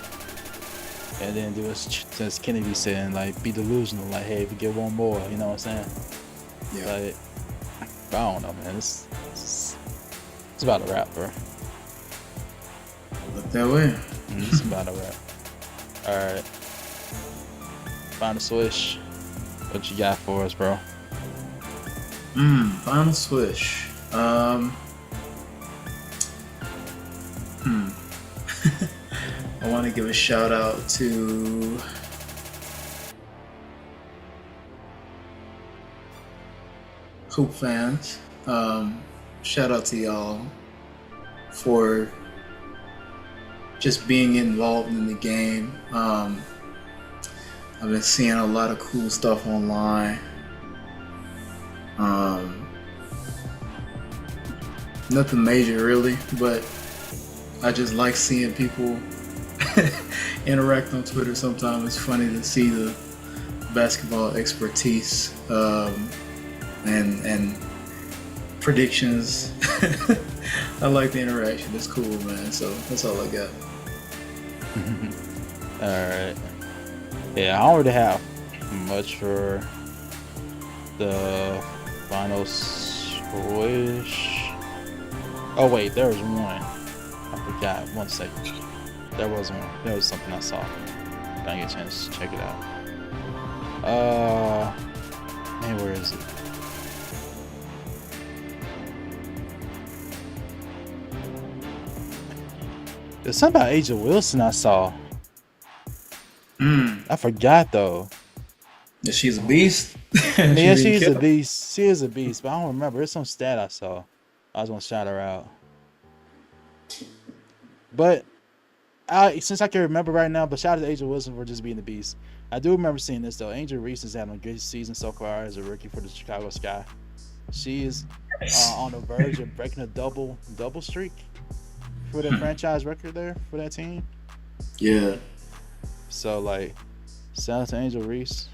And then do as Kennedy saying, like, be delusional. Like, hey, if you get one more, you know what I'm saying? Yeah. Like, I don't know, man. It's about a wrap, bro. Look that way. It's about a wrap. Alright. Final swish. What you got for us, bro? Final swish. I want to give a shout out to Hoop fans. Shout out to y'all for just being involved in the game. I've been seeing a lot of cool stuff online. Nothing major really, but I just like seeing people interact on Twitter. Sometimes it's funny to see the basketball expertise and predictions. I like the interaction. It's cool, man. So that's all I got. Alright. Yeah, I don't really have much for the final swish. Oh wait, there was one. I forgot. 1 second. There was one. There was something I saw. Didn't get a chance to check it out. Man, where is it? There's something about A'ja Wilson I saw. I forgot though. She's a beast. Yeah, She she's a killed. beast. She is a beast, but I don't remember. There's some stat I saw. I was gonna shout her out, but since I can remember right now, but shout out to Angel Wilson for just being the beast. I do remember seeing this though. Angel Reese is having a good season so far as a rookie for the Chicago Sky. She is on the verge of breaking a double streak for the franchise record there for that team. Yeah. So like, shout out to Angel Reese.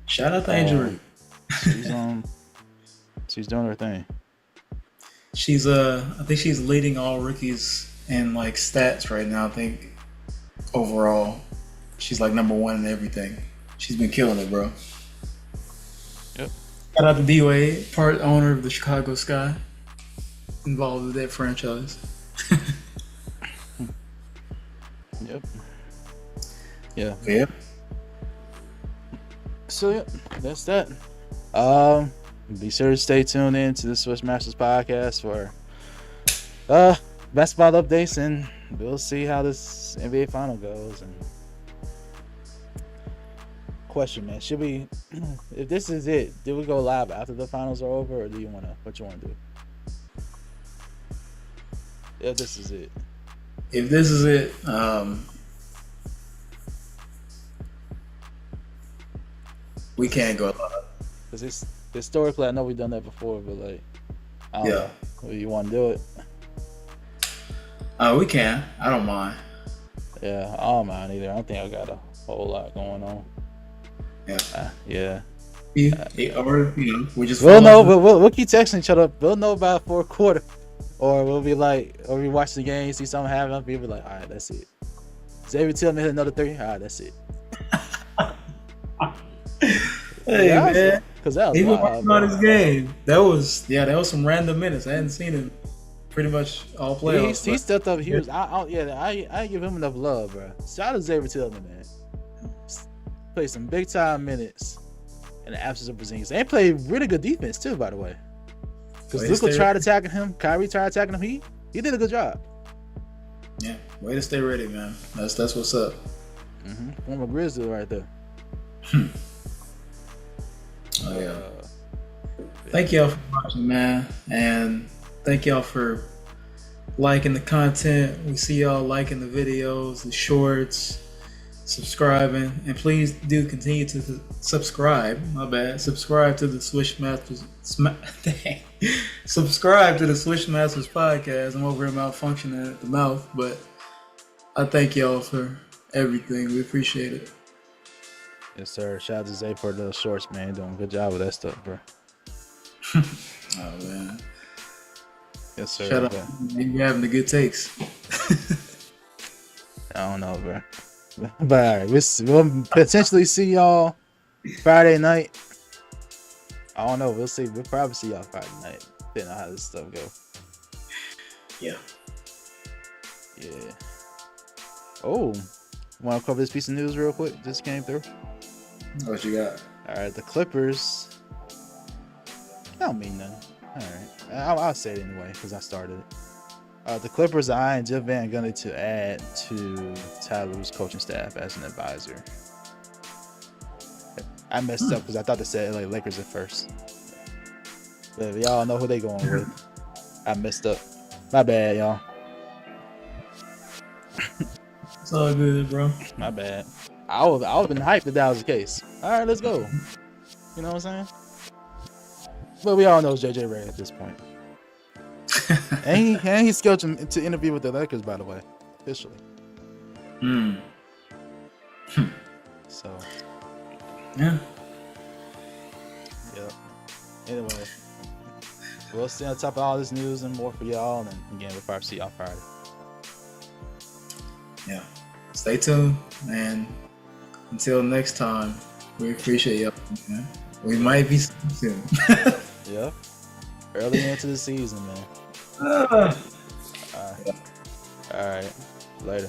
Shout out to Angel Reese. She's doing her thing. She's I think she's leading all rookies in like stats right now. I think overall, she's like number 1 in everything. She's been killing it, bro. Yep. Shout out to D-Wade, part owner of the Chicago Sky, involved with that franchise. Yep. Yeah. Yep. So yeah, that's that. Be sure to stay tuned in to the Swish Masters Podcast for basketball updates, and we'll see how this NBA final goes. And question, man, should we, if this is it, do we go live after the finals are over, or do you wanna, what you wanna do? If this is it. If this is it, we can't go live. Cause it's historically, I know we've done that before, but like, I don't know. You want to do it? We can. I don't mind. Yeah, I don't mind either. I don't think I got a whole lot going on. Yeah. Yeah. Or we just. We'll know, but we'll keep texting each other. We'll know about fourth quarter, or we'll be like, or we watch the game, see something happen, we'll be like, all right, that's it. Xavier tell me hit another 3. All right, that's it. Hey, yeah, man. Because that was He was wild, working on his game. That was some random minutes. I hadn't seen him pretty much all playoffs. He stepped up. He was. I give him enough love, bro. Shout out to Xavier Tillman, man. Played some big time minutes in the absence of Porzingis. They played really good defense too, by the way. Because Luka tried attacking him. Kyrie tried attacking him. He did a good job. Yeah, way to stay ready, man. That's what's up. Former Grizzly right there. Oh yeah. Thank y'all for watching, man, and thank y'all for liking the content. We see y'all liking the videos, the shorts, subscribing, and please do continue to subscribe. My bad. Subscribe to the Swish Masters. Subscribe to the Swish Masters podcast. I'm over here malfunctioning at the mouth, but I thank y'all for everything. We appreciate it. Yes, sir. Shout out to Zay for the shorts, man. Doing a good job with that stuff, bro. Oh man. Yes, sir. Shout out. You're having the good takes. I don't know, bro. But all right, we'll potentially see y'all Friday night. I don't know. We'll see. We'll probably see y'all Friday night. Depending on how this stuff go. Yeah. Yeah. Oh, want to cover this piece of news real quick? Just came through. What you got? All right, the Clippers. I don't mean nothing. All right, I'll say it anyway because I started it. The Clippers are eyeing Jeff Van Gundy to add to Ty Lue's coaching staff as an advisor. I messed up because I thought they said LA Lakers at first. But y'all know who they going with. I messed up. My bad, y'all. It's all good, bro. My bad. I would have been hyped if that was the case. All right, let's go. You know what I'm saying? But we all know it's JJ Redick at this point. and he's scheduled to interview with the Lakers, by the way, officially. So. Yeah. Yep. Anyway, we'll stay on top of all this news and more for y'all. And again, we'll probably see y'all Friday. Yeah. Stay tuned, and until next time, we appreciate y'all. Man. We might be soon. Yep. Early into the season, man. All right. Later.